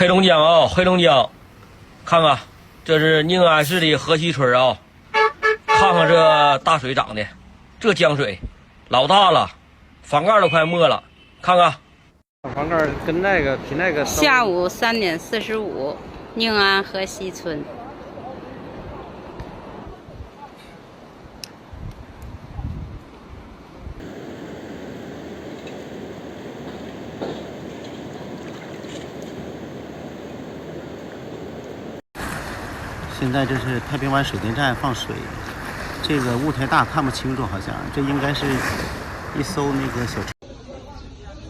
黑龙江啊，黑龙江，看看，这是宁安市的河西村啊，看看这大水涨的，这江水老大了，房盖都快没了，看看。房盖跟那个比那个。下午3点45，宁安河西村。现在这是太平湾水电站放水，这个雾太大看不清楚，好像这应该是一艘那个小船。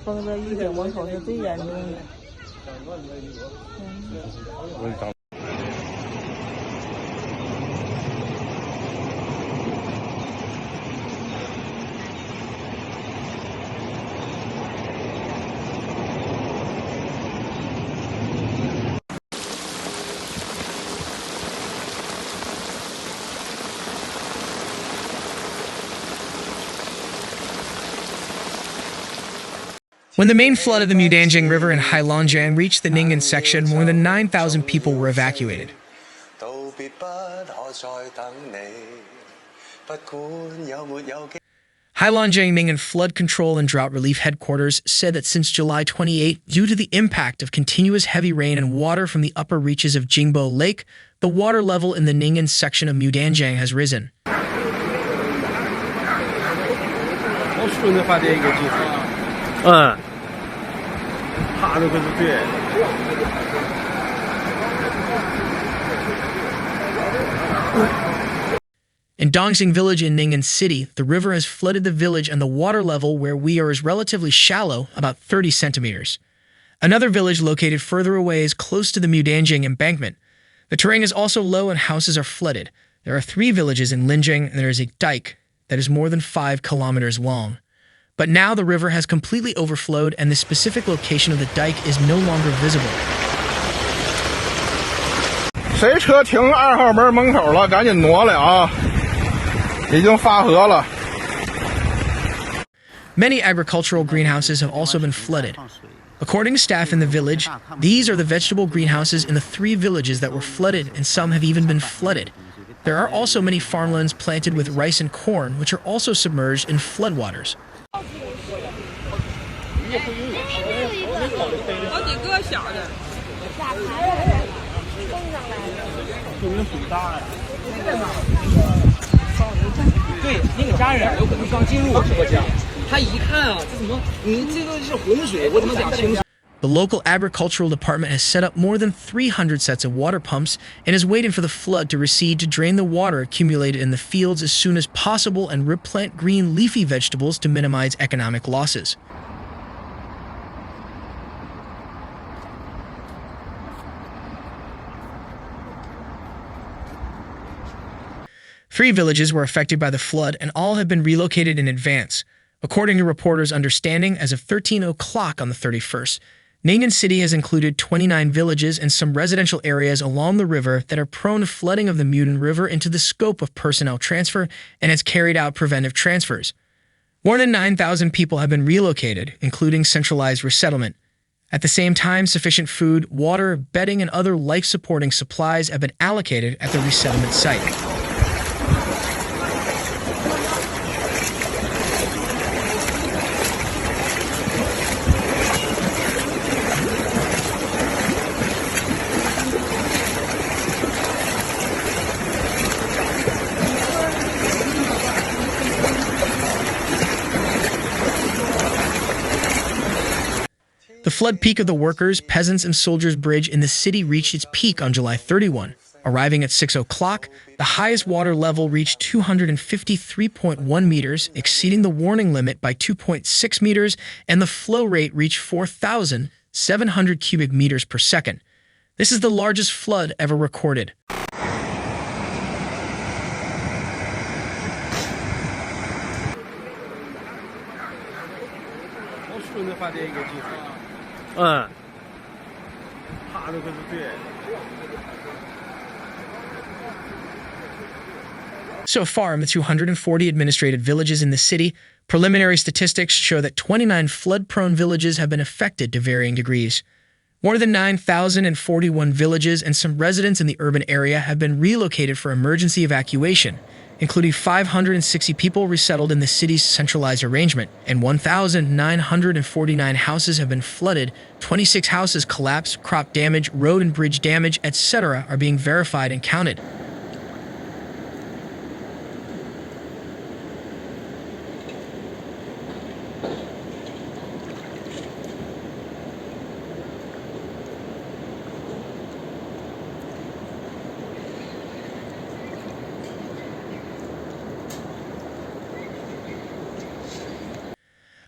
风的雨水门口是最严重的。When the main flood of the Mudanjiang River in Heilongjiang reached the Ning'an section, more than 9,000 people were evacuated. Heilongjiang Ning'an Flood Control and Drought Relief Headquarters said that since July 28, due to the impact of continuous heavy rain and water from the upper reaches of Jingbo Lake, the water level in the Ning'an section of Mudanjiang has risen. In Dongxing Village in Ning'an City, the river has flooded the village and the water level where we are is relatively shallow, about 30 centimeters. Another village located further away is close to the Mudanjiang embankment. The terrain is also low and houses are flooded. There are 3 villages in Linjiang and there is a dike that is more than 5 kilometers long. But now the river has completely overflowed and the specific location of the dike is no longer visible. 谁车停2号门门口了，赶紧挪来啊！已经发河了。 Many agricultural greenhouses have also been flooded. According to staff in the village, these are the vegetable greenhouses in the 3 villages that were flooded, and some have even been flooded. There are also many farmlands planted with rice and corn, which are also submerged in floodwaters. The local agricultural department has set up more than 300 sets of water pumps and is waiting for the flood to recede to drain the water accumulated in the fields as soon as possible and replant green leafy vegetables to minimize economic losses. Three villages were affected by the flood and all have been relocated in advance. According to reporters' understanding, as of 13 o'clock on the 31st, Ning'an City has included 29 villages and some residential areas along the river that are prone to flooding of the Mudan River into the scope of personnel transfer and has carried out preventive transfers. More than 9,000 people have been relocated, including centralized resettlement. At the same time, sufficient food, water, bedding, and other life-supporting supplies have been allocated at the resettlement site. The flood peak of the Workers, Peasants, and Soldiers Bridge in the city reached its peak on July 31. Arriving at 6 o'clock, the highest water level reached 253.1 meters, exceeding the warning limit by 2.6 meters, and the flow rate reached 4,700 cubic meters per second. This is the largest flood ever recorded. So far, in the 240 administrated villages in the city, preliminary statistics show that 29 flood-prone villages have been affected to varying degrees. More than 9,041 villages and some residents in the urban area have been relocated for emergency evacuation, including 560 people resettled in the city's centralized arrangement, and 1,949 houses have been flooded, 26 houses collapsed, crop damage, road and bridge damage, etc. are being verified and counted.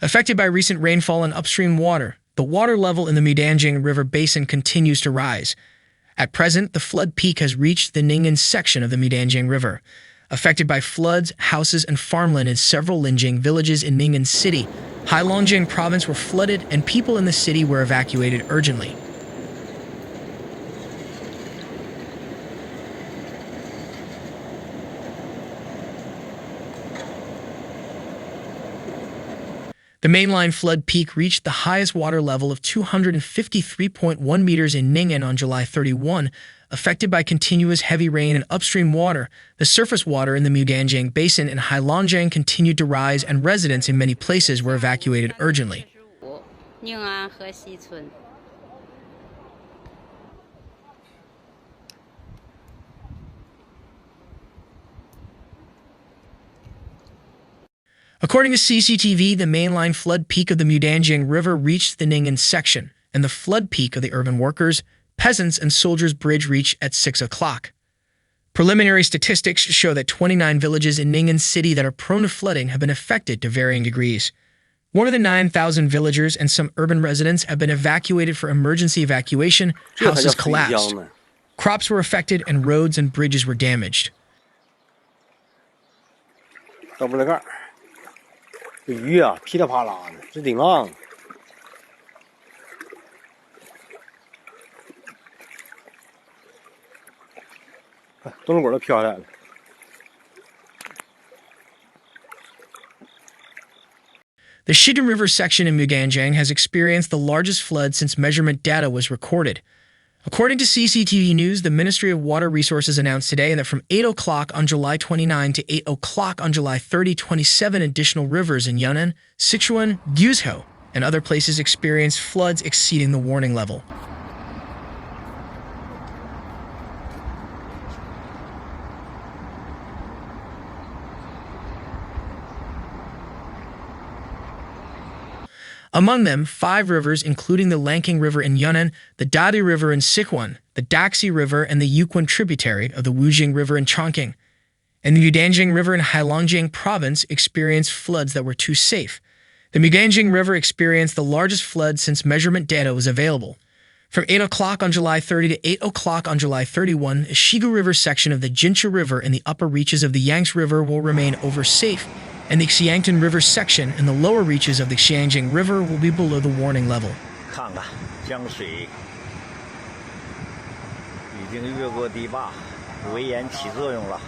Affected by recent rainfall and upstream water, the water level in the Mudanjiang River basin continues to rise. At present, the flood peak has reached the Ning'an section of the Mudanjiang River. Affected by floods, houses, and farmland in several Linjiang villages in Ning'an City, Heilongjiang province were flooded and people in the city were evacuated urgently. The mainline flood peak reached the highest water level of 253.1 meters in Ning'an on July 31, affected by continuous heavy rain and upstream water. The surface water in the Mudanjiang Basin and Heilongjiang continued to rise, and residents in many places were evacuated urgently. According to CCTV, the mainline flood peak of the Mudanjiang River reached the Ning'an section, and the flood peak of the urban workers, peasants, and soldiers bridge reached at 6 o'clock. Preliminary statistics show that 29 villages in Ning'an City that are prone to flooding have been affected to varying degrees. More than 9,000 villagers and some urban residents have been evacuated for emergency evacuation. Houses collapsed. Crops were affected, and roads and bridges were damaged. 这鱼啊，噼里啪啦的，直顶浪。看，灯笼管都飘下来了。The Shidun River section in Mudanjiang has experienced the largest flood since measurement data was recorded. According to CCTV News, the Ministry of Water Resources announced today that from 8 o'clock on July 29 to 8 o'clock on July 30, 27 additional rivers in Yunnan, Sichuan, Guizhou, and other places experienced floods exceeding the warning level. Among them, 5 rivers, including the Langking River in Yunnan, the Dadi River in Sichuan, the Daxi River, and the Yuquan tributary of the Wujing River in Chongqing. And the Mudanjiang River in Heilongjiang province experienced floods that were too safe. The Mudanjiang River experienced the largest flood since measurement data was available. From 8 o'clock on July 30 to 8 o'clock on July 31, the Shigu River section of the Jinsha River and the upper reaches of the Yangtze River will remain over safe, and the Xiangtan River section and the lower reaches of the Xiangjing River will be below the warning level. 看看江水已经越过堤坝，围堰起作用了。